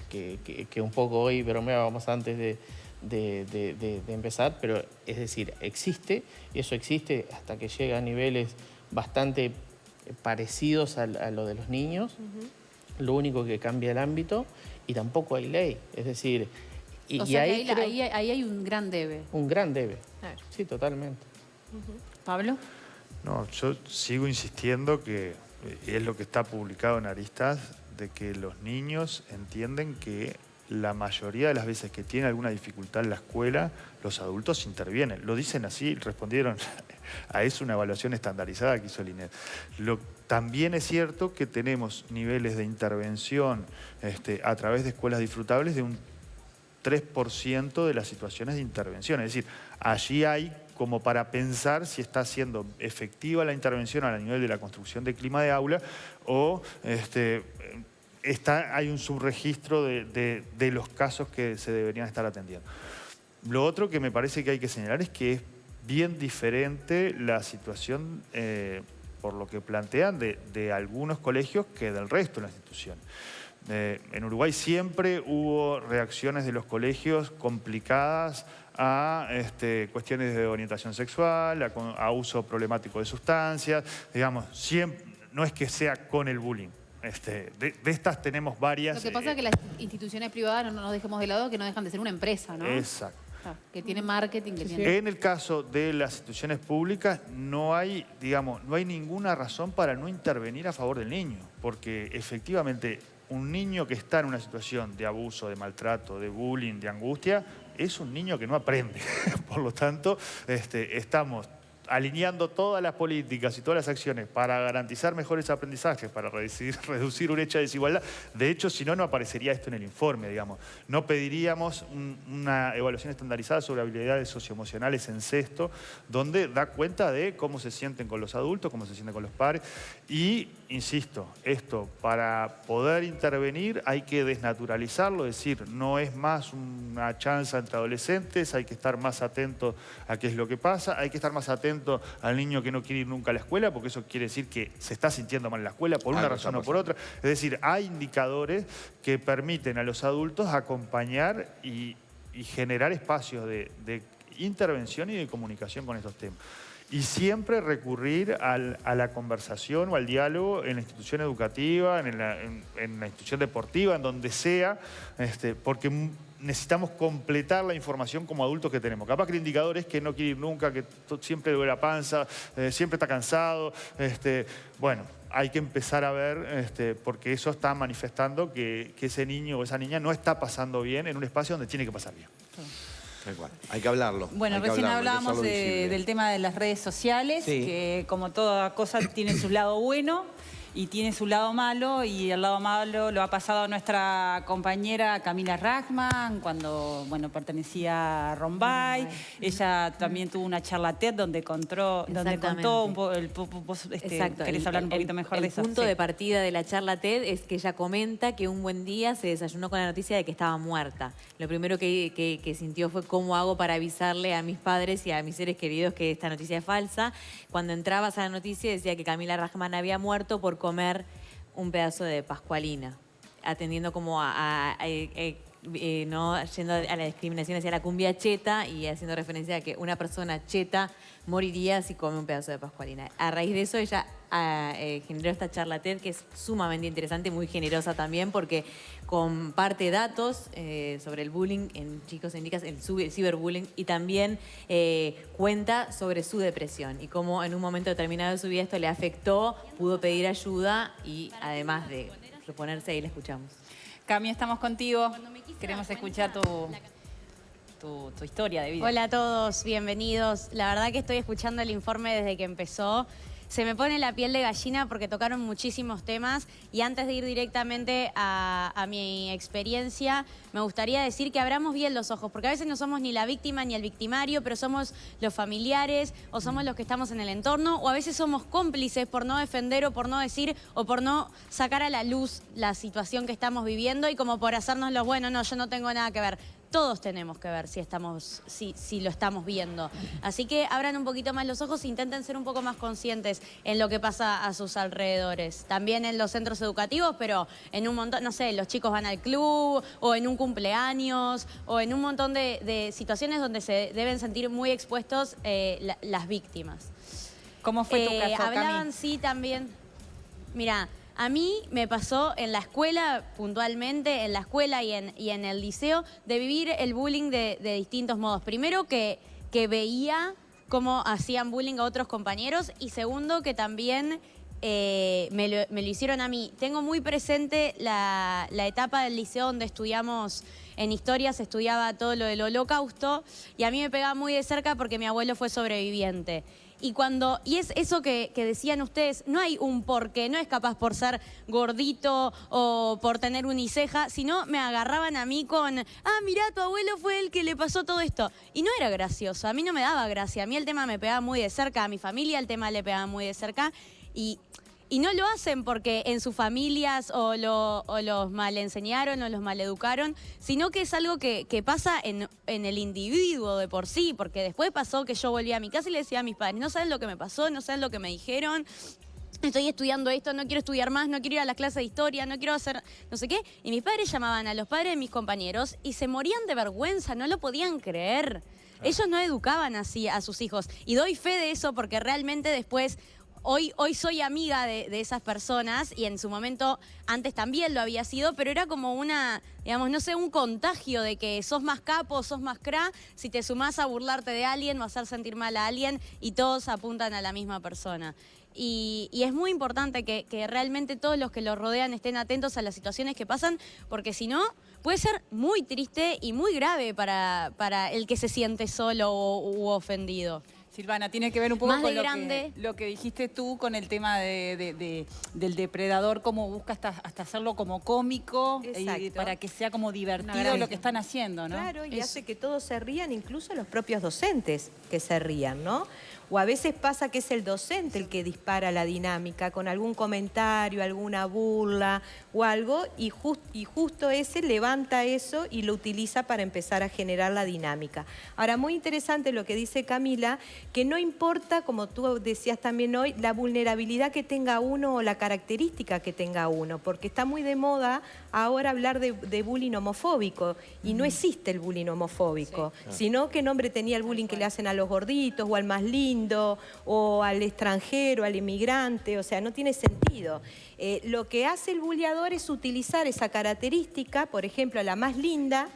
que un poco hoy bromeábamos antes de empezar, pero es decir, existe, y eso existe hasta que llega a niveles bastante parecidos a lo de los niños. Lo único que cambia el ámbito, y tampoco hay ley, es decir... O sea, ahí hay un gran debe. Un gran debe, sí, totalmente. ¿Pablo? No, yo sigo insistiendo que es lo que está publicado en Aristas, de que los niños entienden que la mayoría de las veces que tienen alguna dificultad en la escuela, los adultos intervienen. Lo dicen así, respondieron a eso una evaluación estandarizada que hizo el INED. También es cierto que tenemos niveles de intervención a través de escuelas disfrutables de un 3% de las situaciones de intervención. Es decir, allí hay como para pensar si está siendo efectiva la intervención a nivel de la construcción de clima de aula o hay un subregistro de los casos que se deberían estar atendiendo. Lo otro que me parece que hay que señalar es que es bien diferente la situación, por lo que plantean, de algunos colegios que del resto de la institución. En Uruguay siempre hubo reacciones de los colegios complicadas a cuestiones de orientación sexual, a uso problemático de sustancias, digamos, siempre, no es que sea con el bullying. De estas tenemos varias. Lo que pasa es que las instituciones privadas, no nos dejemos de lado, que no dejan de ser una empresa, ¿no? Exacto. Que tiene marketing, que tiene... En el caso de las instituciones públicas no hay, digamos, no hay ninguna razón para no intervenir a favor del niño, porque efectivamente un niño que está en una situación de abuso, de maltrato, de bullying, de angustia, es un niño que no aprende. Por lo tanto, estamos alineando todas las políticas y todas las acciones para garantizar mejores aprendizajes, para reducir brecha de desigualdad. De hecho, si no, no aparecería esto en el informe, digamos. No pediríamos una evaluación estandarizada sobre habilidades socioemocionales en sexto, donde da cuenta de cómo se sienten con los adultos, cómo se sienten con los padres. Y, insisto, esto, para poder intervenir hay que desnaturalizarlo, es decir, no es más una chanza entre adolescentes, hay que estar más atentos a qué es lo que pasa, hay que estar más atentos al niño que no quiere ir nunca a la escuela, porque eso quiere decir que se está sintiendo mal en la escuela por una razón o por otra. Es decir, hay indicadores que permiten a los adultos acompañar y generar espacios de intervención y de comunicación con estos temas. Y siempre recurrir a la conversación o al diálogo en la institución educativa, en la institución deportiva, en donde sea, porque necesitamos completar la información como adultos que tenemos. Capaz que el indicador es que no quiere ir nunca, que siempre le duele la panza, siempre está cansado. Bueno, hay que empezar a ver, porque eso está manifestando que ese niño o esa niña no está pasando bien en un espacio donde tiene que pasar bien. Hay que hablarlo. Bueno, recién hablábamos del tema de las redes sociales, que como toda cosa tiene su lado bueno y tiene su lado malo, y el lado malo lo ha pasado a nuestra compañera Camila Rachman cuando, bueno, pertenecía a Rombay. Ella también tuvo una charla TED donde contó un poco, ¿querés hablar un poquito mejor de eso? El punto de partida de la charla TED es que ella comenta que un buen día se desayunó con la noticia de que estaba muerta. Lo primero que sintió fue cómo hago para avisarle a mis padres y a mis seres queridos que esta noticia es falsa. Cuando entrabas a la noticia decía que Camila Rachman había muerto por comer un pedazo de pascualina, atendiendo como no yendo a la discriminación hacia la cumbia cheta y haciendo referencia a que una persona cheta moriría si come un pedazo de pascualina. A raíz de eso ella generó esta charla TED que es sumamente interesante, muy generosa también porque comparte datos sobre el bullying en chicos y chicas, el ciberbullying, y también cuenta sobre su depresión y cómo en un momento determinado de su vida esto le afectó, pudo pedir ayuda y además de reponerse, ahí la escuchamos. Cami, estamos contigo. Queremos escuchar tu historia de vida. Hola a todos, bienvenidos. La verdad que estoy escuchando el informe desde que empezó. Se me pone la piel de gallina porque tocaron muchísimos temas y antes de ir directamente a mi experiencia, me gustaría decir que abramos bien los ojos, porque a veces no somos ni la víctima ni el victimario, pero somos los familiares o somos los que estamos en el entorno, o a veces somos cómplices por no defender o por no decir o por no sacar a la luz la situación que estamos viviendo y como por hacernos los bueno, no, yo no tengo nada que ver. Todos tenemos que ver si lo estamos viendo. Así que abran un poquito más los ojos e intenten ser un poco más conscientes en lo que pasa a sus alrededores. También en los centros educativos, pero en un montón, no sé, los chicos van al club o en un cumpleaños o en un montón de situaciones donde se deben sentir muy expuestos las víctimas. ¿Cómo fue tu caso, Cami? Hablaban, sí, también. Mira, a mí me pasó en la escuela, puntualmente, en la escuela y en el liceo, de vivir el bullying de distintos modos. Primero, que veía cómo hacían bullying a otros compañeros y segundo, que también me lo hicieron a mí. Tengo muy presente la etapa del liceo donde estudiamos en historia, se estudiaba todo lo del Holocausto y a mí me pegaba muy de cerca porque mi abuelo fue sobreviviente. Y es eso que decían ustedes, no hay un porqué, no es capaz por ser gordito o por tener uniceja, sino me agarraban a mí con, mirá, tu abuelo fue el que le pasó todo esto. Y no era gracioso, a mí no me daba gracia, a mí el tema me pegaba muy de cerca, a mi familia el tema le pegaba muy de cerca y no lo hacen porque en sus familias o los mal enseñaron o los mal educaron, sino que es algo que pasa en el individuo de por sí, porque después pasó que yo volví a mi casa y le decía a mis padres, no saben lo que me pasó, no saben lo que me dijeron, estoy estudiando esto, no quiero estudiar más, no quiero ir a las clases de historia, no quiero hacer no sé qué. Y mis padres llamaban a los padres de mis compañeros y se morían de vergüenza, no lo podían creer. Ellos no educaban así a sus hijos. Y doy fe de eso porque realmente después... Hoy soy amiga de esas personas y en su momento, antes también lo había sido, pero era como una, digamos, no sé, un contagio de que sos más capo, sos más cra, si te sumás a burlarte de alguien o a hacer sentir mal a alguien y todos apuntan a la misma persona. Y es muy importante que realmente todos los que lo rodean estén atentos a las situaciones que pasan, porque si no, puede ser muy triste y muy grave para el que se siente solo u ofendido. Silvana, tiene que ver un poco con lo que dijiste tú con el tema del depredador, cómo busca hasta hacerlo como cómico y para que sea como divertido lo que están haciendo, ¿no? Claro, y hace que todos se rían, incluso los propios docentes que se rían, ¿no? O a veces pasa que es el docente el que dispara la dinámica con algún comentario, alguna burla o algo, y justo ese levanta eso y lo utiliza para empezar a generar la dinámica. Ahora, muy interesante lo que dice Camila, que no importa, como tú decías también hoy, la vulnerabilidad que tenga uno o la característica que tenga uno, porque está muy de moda ahora hablar de bullying homofóbico, y no existe el bullying homofóbico, sino qué nombre tenía el bullying que le hacen a los gorditos o al más lindo, o al extranjero, al inmigrante, o sea, no tiene sentido. Lo que hace el bulleador es utilizar esa característica, por ejemplo, a la más linda,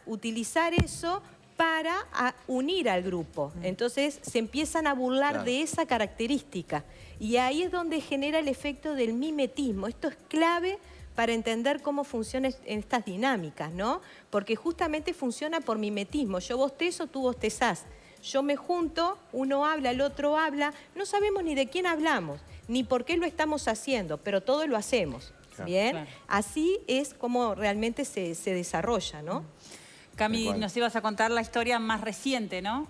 utilizar eso para unir al grupo. Entonces se empiezan a burlar de esa característica. Y ahí es donde genera el efecto del mimetismo. Esto es clave para entender cómo funcionan estas dinámicas, ¿no? Porque justamente funciona por mimetismo. Yo bostezo, tú bostezás. Yo me junto, uno habla, el otro habla, no sabemos ni de quién hablamos, ni por qué lo estamos haciendo, pero todo lo hacemos, ¿bien? Claro. Así es como realmente se desarrolla, ¿no? Cami, nos ibas a contar la historia más reciente, ¿no?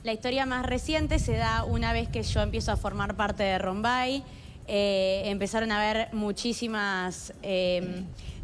La historia más reciente se da una vez que yo empiezo a formar parte de Rombay. Empezaron a haber muchísimas,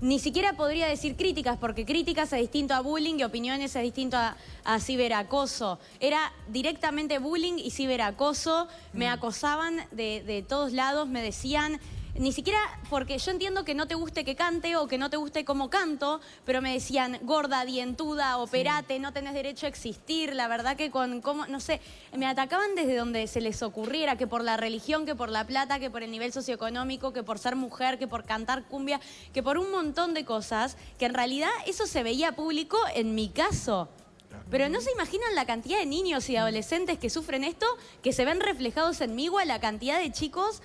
ni siquiera podría decir críticas, porque críticas es distinto a bullying y opiniones es distinto a ciberacoso. Era directamente bullying y ciberacoso, me acosaban de todos lados, me decían Ni siquiera porque yo entiendo que no te guste que cante o que no te guste cómo canto, pero me decían gorda, dientuda, operate, no tenés derecho a existir. La verdad que no sé, me atacaban desde donde se les ocurriera, que por la religión, que por la plata, que por el nivel socioeconómico, que por ser mujer, que por cantar cumbia, que por un montón de cosas, que en realidad eso se veía público en mi caso. Pero no se imaginan la cantidad de niños y adolescentes que sufren esto, que se ven reflejados en mí, igual la cantidad de chicos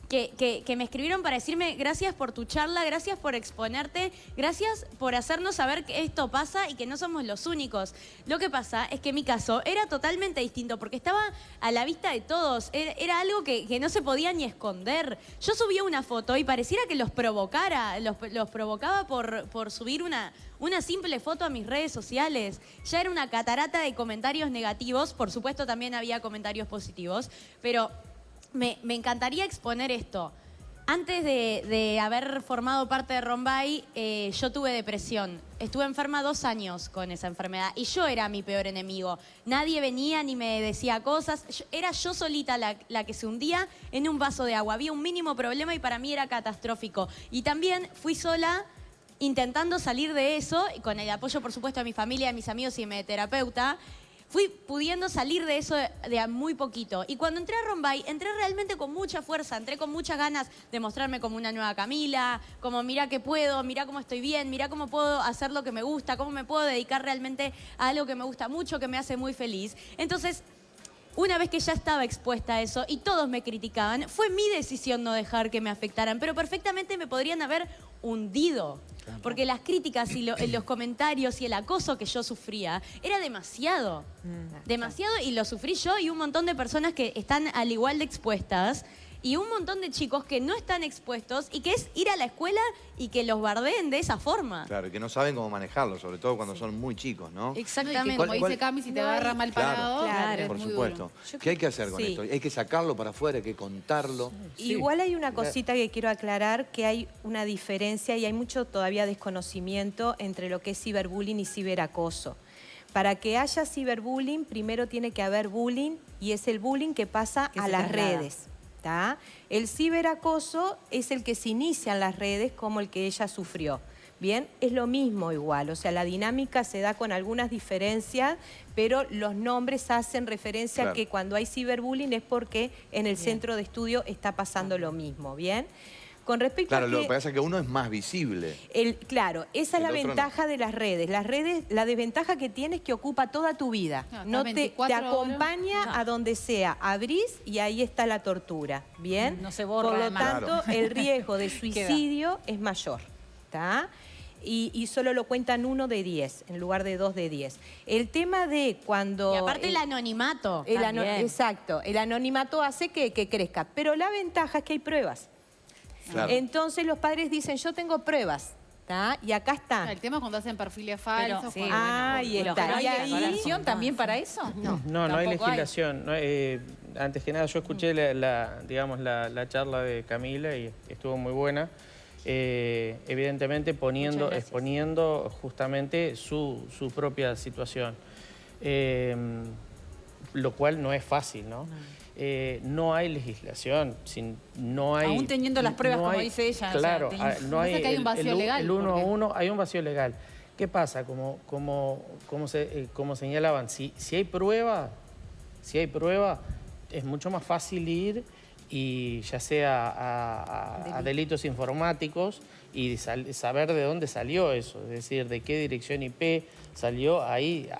que me escribieron para decirme gracias por tu charla, gracias por exponerte, gracias por hacernos saber que esto pasa y que no somos los únicos. Lo que pasa es que mi caso era totalmente distinto porque estaba a la vista de todos, era algo que no se podía ni esconder. Yo subía una foto y pareciera que los provocara, los provocaba por subir una simple foto a mis redes sociales. Ya era una catarata de comentarios negativos, por supuesto también había comentarios positivos, pero me encantaría exponer esto. Antes de haber formado parte de Rombay, yo tuve depresión. Estuve enferma 2 años con esa enfermedad y yo era mi peor enemigo. Nadie venía ni me decía cosas. Era yo solita la que se hundía en un vaso de agua. Había un mínimo problema y para mí era catastrófico. Y también fui sola intentando salir de eso, y con el apoyo, por supuesto, de mi familia, de mis amigos y de mi terapeuta. Fui pudiendo salir de eso de a muy poquito. Y cuando entré a Rombay, entré realmente con mucha fuerza, entré con muchas ganas de mostrarme como una nueva Camila, como mira que puedo, mira cómo estoy bien, mira cómo puedo hacer lo que me gusta, cómo me puedo dedicar realmente a algo que me gusta mucho, que me hace muy feliz. Entonces, una vez que ya estaba expuesta a eso y todos me criticaban, fue mi decisión no dejar que me afectaran, pero perfectamente me podrían haber hundido. Porque las críticas y los comentarios y el acoso que yo sufría era demasiado. Demasiado, y lo sufrí yo y un montón de personas que están al igual de expuestas. Y un montón de chicos que no están expuestos y que es ir a la escuela y que los bardeen de esa forma. Claro, y que no saben cómo manejarlo, sobre todo cuando son muy chicos, ¿no? Exactamente. Como dice Cami, si te agarra mal parado, claro, por supuesto. ¿Qué hay que hacer con esto? Hay que sacarlo para afuera, hay que contarlo. Sí. Igual hay una cosita que quiero aclarar, que hay una diferencia y hay mucho todavía desconocimiento entre lo que es ciberbullying y ciberacoso. Para que haya ciberbullying, primero tiene que haber bullying, y es el bullying que pasa a las redes. ¿Tá? El ciberacoso es el que se inicia en las redes, como el que ella sufrió. Bien, es lo mismo igual, o sea, la dinámica se da con algunas diferencias, pero los nombres hacen referencia a que cuando hay ciberbullying es porque en el centro de estudio está pasando lo mismo, ¿bien? Con respecto a lo que pasa es que uno es más visible. Claro, esa es la ventaja de las redes. Las redes, la desventaja que tiene es que ocupa toda tu vida. No te acompaña a donde sea. Abrís y ahí está la tortura. ¿Bien? No se borra. Por lo tanto, el riesgo de suicidio es mayor. ¿Tá? Y solo lo cuentan 1 de 10 en lugar de 2 de 10. El tema de cuando... Y aparte el anonimato. Exacto. El anonimato hace que crezca. Pero la ventaja es que hay pruebas. Claro. Entonces los padres dicen, yo tengo pruebas, ¿tá? Y acá está. El tema es cuando hacen perfiles falsos. Sí, ahí está. ¿Hay legislación también para eso? No hay legislación. Antes que nada, yo escuché la charla de Camila y estuvo muy buena. Evidentemente exponiendo justamente su propia situación. Lo cual no es fácil, ¿no? No hay legislación, aún teniendo las pruebas, como dice ella. Claro, no hay que hay un vacío legal. El 1 a 1, hay un vacío legal. ¿Qué pasa? Como señalaban, si hay prueba, es mucho más fácil ir y ya sea a delitos informáticos y saber de dónde salió eso, es decir, de qué dirección IP salió ahí,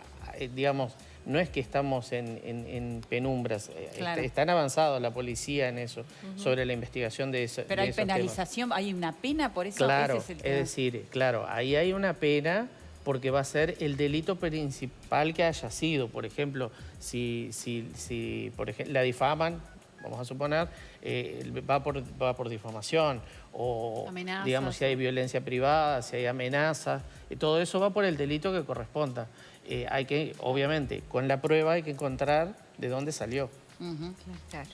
digamos. No es que estamos en penumbras, están avanzados la policía en eso, sobre la investigación de eso. Pero hay penalización, temas. ¿Hay una pena por eso? Claro, es decir, claro, ahí hay una pena porque va a ser el delito principal que haya sido. Por ejemplo, si por ejemplo, la difaman, vamos a suponer, va por difamación, o amenazas, digamos, si hay violencia privada, si hay amenazas, todo eso va por el delito que corresponda. Hay que, obviamente, con la prueba hay que encontrar de dónde salió. Claro,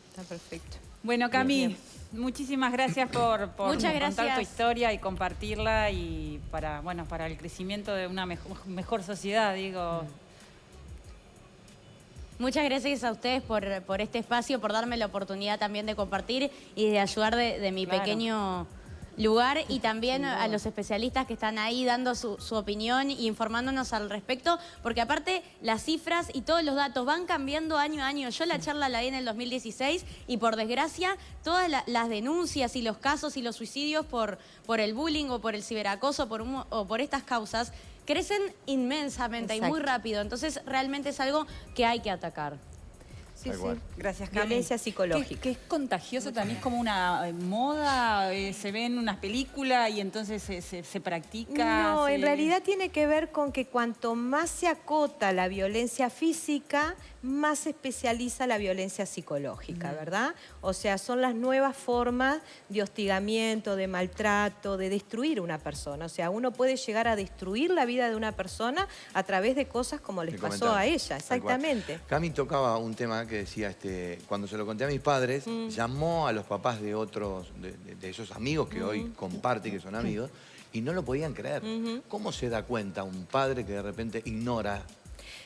está perfecto. Bueno, Cami, muchísimas gracias por contar tu historia y compartirla y para el crecimiento de una mejor sociedad, digo. Muchas gracias a ustedes por este espacio, por darme la oportunidad también de compartir y de ayudar de mi pequeño lugar, y también a los especialistas que están ahí dando su opinión y informándonos al respecto, porque aparte las cifras y todos los datos van cambiando año a año. Yo la charla la di en el 2016 y por desgracia todas las denuncias y los casos y los suicidios por el bullying o por el ciberacoso o por estas causas crecen inmensamente. Exacto. Y muy rápido. Entonces realmente es algo que hay que atacar. Sí, sí. Gracias, Cami. Violencia psicológica. Que es contagioso también, es como una moda, se ve en unas películas y entonces se practica. No, en realidad tiene que ver con que cuanto más se acota la violencia física, más se especializa la violencia psicológica, ¿verdad? O sea, son las nuevas formas de hostigamiento, de maltrato, de destruir una persona. O sea, uno puede llegar a destruir la vida de una persona a través de cosas como les pasó a ella, exactamente. Cami tocaba un tema que decía, cuando se lo conté a mis padres, llamó a los papás de otros, de esos amigos que hoy comparte, que son amigos, y no lo podían creer. ¿Cómo se da cuenta un padre que de repente ignora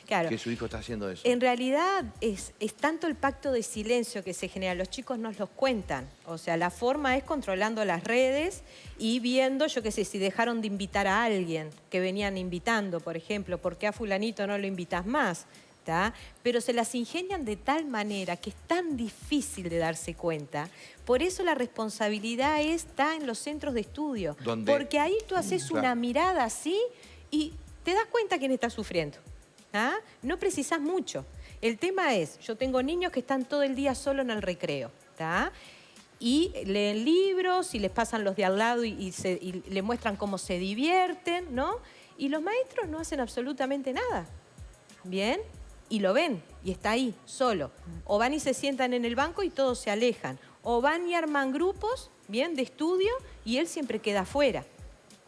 que su hijo está haciendo eso? En realidad es tanto el pacto de silencio que se genera, los chicos nos los cuentan. O sea, la forma es controlando las redes y viendo, yo qué sé, si dejaron de invitar a alguien que venían invitando, por ejemplo, ¿por qué a fulanito no lo invitas más? ¿Tá? Pero se las ingenian de tal manera que es tan difícil de darse cuenta. Por eso la responsabilidad está en los centros de estudio. Porque ahí tú haces una mirada así y te das cuenta quién está sufriendo. ¿Ah? No precisas mucho. El tema es, yo tengo niños que están todo el día solo en el recreo, ¿tá? Y leen libros y les pasan los de al lado y le muestran cómo se divierten, ¿no? Y los maestros no hacen absolutamente nada. ¿Bien? Y lo ven, y está ahí, solo. O van y se sientan en el banco y todos se alejan. O van y arman grupos, bien, de estudio, y él siempre queda afuera.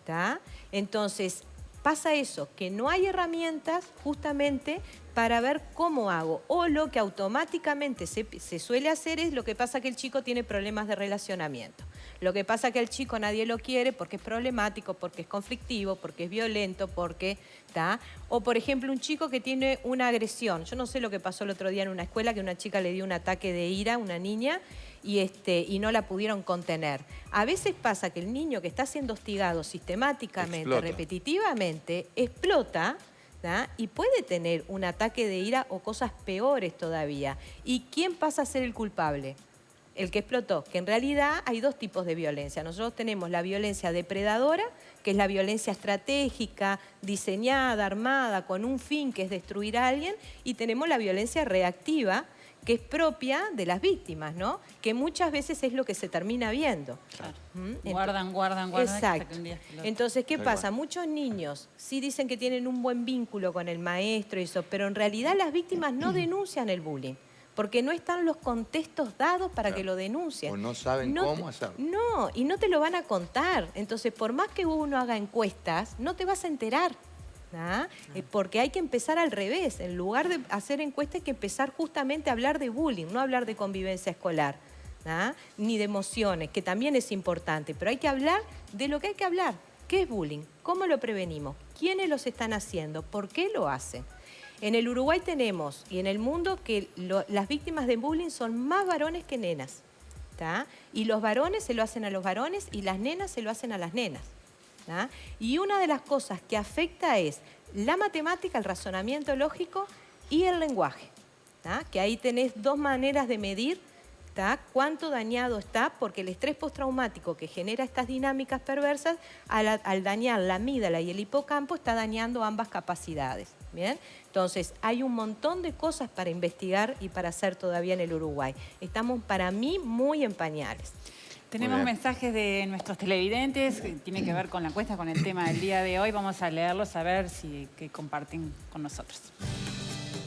¿Tá? Entonces, pasa eso, que no hay herramientas justamente para ver cómo hago. O lo que automáticamente se suele hacer es lo que pasa que el chico tiene problemas de relacionamiento. Lo que pasa que al chico nadie lo quiere porque es problemático, porque es conflictivo, porque es violento, porque... ¿tá? O, por ejemplo, un chico que tiene una agresión. Yo no sé lo que pasó el otro día en una escuela, que una chica le dio un ataque de ira a una niña y no la pudieron contener. A veces pasa que el niño que está siendo hostigado sistemáticamente, repetitivamente, explota, ¿tá? Y puede tener un ataque de ira o cosas peores todavía. ¿Y quién pasa a ser el culpable? El que explotó, que en realidad hay dos tipos de violencia. Nosotros tenemos la violencia depredadora, que es la violencia estratégica, diseñada, armada, con un fin que es destruir a alguien, y tenemos la violencia reactiva, que es propia de las víctimas, ¿no? Que muchas veces es lo que se termina viendo. Claro. Guardan. Exacto. Entonces, ¿qué pasa? Muchos niños sí dicen que tienen un buen vínculo con el maestro y eso, pero en realidad las víctimas no denuncian el bullying. Porque no están los contextos dados para que lo denuncien. O no saben cómo hacerlo. No, y no te lo van a contar. Entonces, por más que uno haga encuestas, no te vas a enterar. ¿Ah? Porque hay que empezar al revés. En lugar de hacer encuestas hay que empezar justamente a hablar de bullying, no hablar de convivencia escolar, ¿ah? Ni de emociones, que también es importante. Pero hay que hablar de lo que hay que hablar. ¿Qué es bullying? ¿Cómo lo prevenimos? ¿Quiénes los están haciendo? ¿Por qué lo hacen? En el Uruguay tenemos, y en el mundo, que las víctimas de bullying son más varones que nenas. ¿Tá? Y los varones se lo hacen a los varones y las nenas se lo hacen a las nenas. ¿Tá? Y una de las cosas que afecta es la matemática, el razonamiento lógico y el lenguaje. ¿Tá? Que ahí tenés dos maneras de medir, ¿tá? Cuánto dañado está, porque el estrés postraumático que genera estas dinámicas perversas, al dañar la amígdala y el hipocampo, está dañando ambas capacidades. ¿Bien? Entonces, hay un montón de cosas para investigar y para hacer todavía en el Uruguay. Estamos, para mí, muy en pañales. Tenemos mensajes de nuestros televidentes que tienen que ver con la encuesta, con el tema del día de hoy. Vamos a leerlos, a ver qué comparten con nosotros.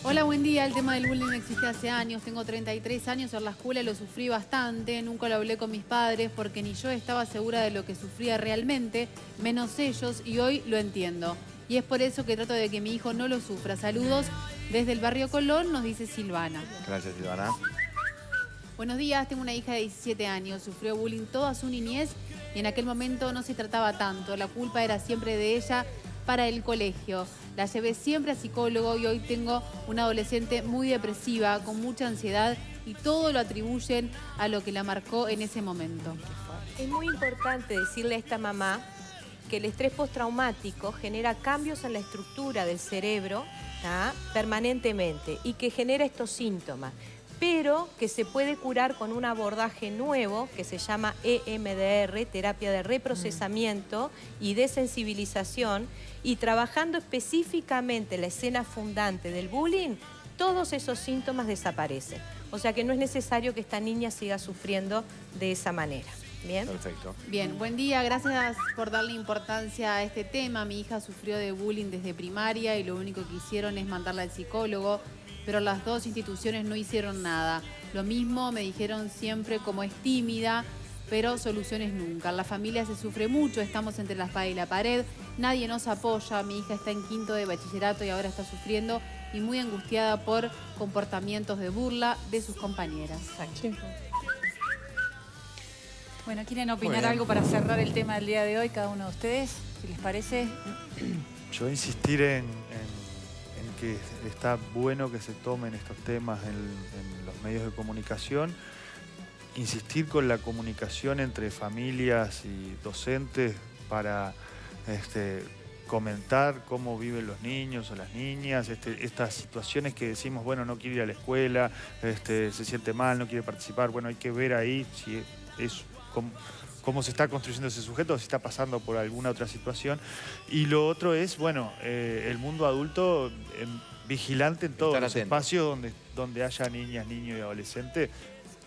Hola, buen día. El tema del bullying existe hace años. Tengo 33 años. En la escuela lo sufrí bastante. Nunca lo hablé con mis padres porque ni yo estaba segura de lo que sufría realmente, menos ellos, y hoy lo entiendo. Y es por eso que trato de que mi hijo no lo sufra. Saludos desde el barrio Colón, nos dice Silvana. Gracias, Silvana. Buenos días, tengo una hija de 17 años. Sufrió bullying toda su niñez y en aquel momento no se trataba tanto. La culpa era siempre de ella para el colegio. La llevé siempre a psicólogo y hoy tengo una adolescente muy depresiva, con mucha ansiedad y todo lo atribuyen a lo que la marcó en ese momento. Es muy importante decirle a esta mamá que el estrés postraumático genera cambios en la estructura del cerebro, ¿tá?, permanentemente, y que genera estos síntomas, pero que se puede curar con un abordaje nuevo que se llama EMDR, terapia de reprocesamiento y desensibilización, y trabajando específicamente la escena fundante del bullying, todos esos síntomas desaparecen. O sea que no es necesario que esta niña siga sufriendo de esa manera. ¿Bien? Perfecto. Bien, buen día. Gracias por darle importancia a este tema. Mi hija sufrió de bullying desde primaria y lo único que hicieron es mandarla al psicólogo, pero las dos instituciones no hicieron nada. Lo mismo me dijeron siempre, como es tímida, pero soluciones nunca. En la familia se sufre mucho, estamos entre la espada y la pared, nadie nos apoya. Mi hija está en 5º de bachillerato y ahora está sufriendo y muy angustiada por comportamientos de burla de sus compañeras. Sí. Bueno, ¿quieren opinar algo para cerrar el tema del día de hoy, cada uno de ustedes? Si les parece. Yo voy a insistir en que está bueno que se tomen estos temas en los medios de comunicación. Insistir con la comunicación entre familias y docentes para comentar cómo viven los niños o las niñas, estas situaciones que decimos, bueno, no quiere ir a la escuela, se siente mal, no quiere participar. Bueno, hay que ver ahí si es cómo se está construyendo ese sujeto, si está pasando por alguna otra situación. Y lo otro es, bueno, el mundo adulto vigilante en todos los espacios donde haya niñas, niños y adolescentes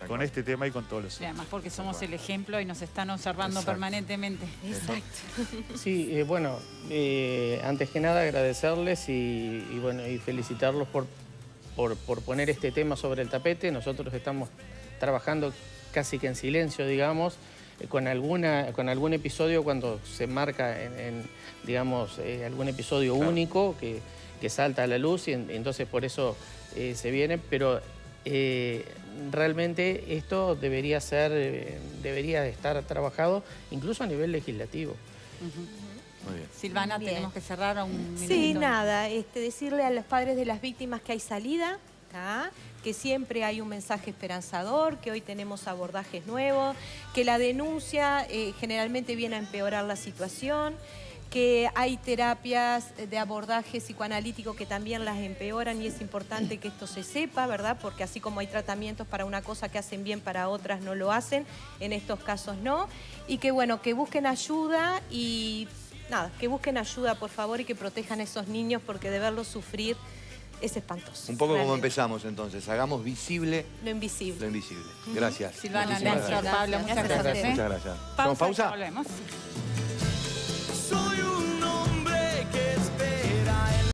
con este tema y con todos los otros. Y además porque somos el ejemplo y nos están observando permanentemente. Exacto. Sí, bueno, antes que nada agradecerles y felicitarlos por poner este tema sobre el tapete. Nosotros estamos trabajando casi que en silencio, digamos, con algún episodio cuando se marca digamos, algún episodio único que salta a la luz y entonces por eso se viene, pero realmente esto debería estar trabajado incluso a nivel legislativo. Muy bien. Silvana, Bien. tenemos que cerrar a un minuto. Sí, nada, decirle a los padres de las víctimas que hay salida, ¿tá?, que siempre hay un mensaje esperanzador, que hoy tenemos abordajes nuevos, que la denuncia generalmente viene a empeorar la situación, que hay terapias de abordaje psicoanalítico que también las empeoran y es importante que esto se sepa, ¿verdad? Porque así como hay tratamientos para una cosa que hacen bien, para otras no lo hacen, en estos casos no. Y que bueno, que busquen ayuda y nada, que busquen ayuda por favor y que protejan a esos niños porque de verlos sufrir es espantoso. Un poco como empezamos entonces, hagamos visible lo invisible. lo invisible. Gracias. Silvana, Muchísimas Néstor, gracias. Pablo, muchas gracias. Muchas gracias. Pausa. ¿Pausa? Volvemos.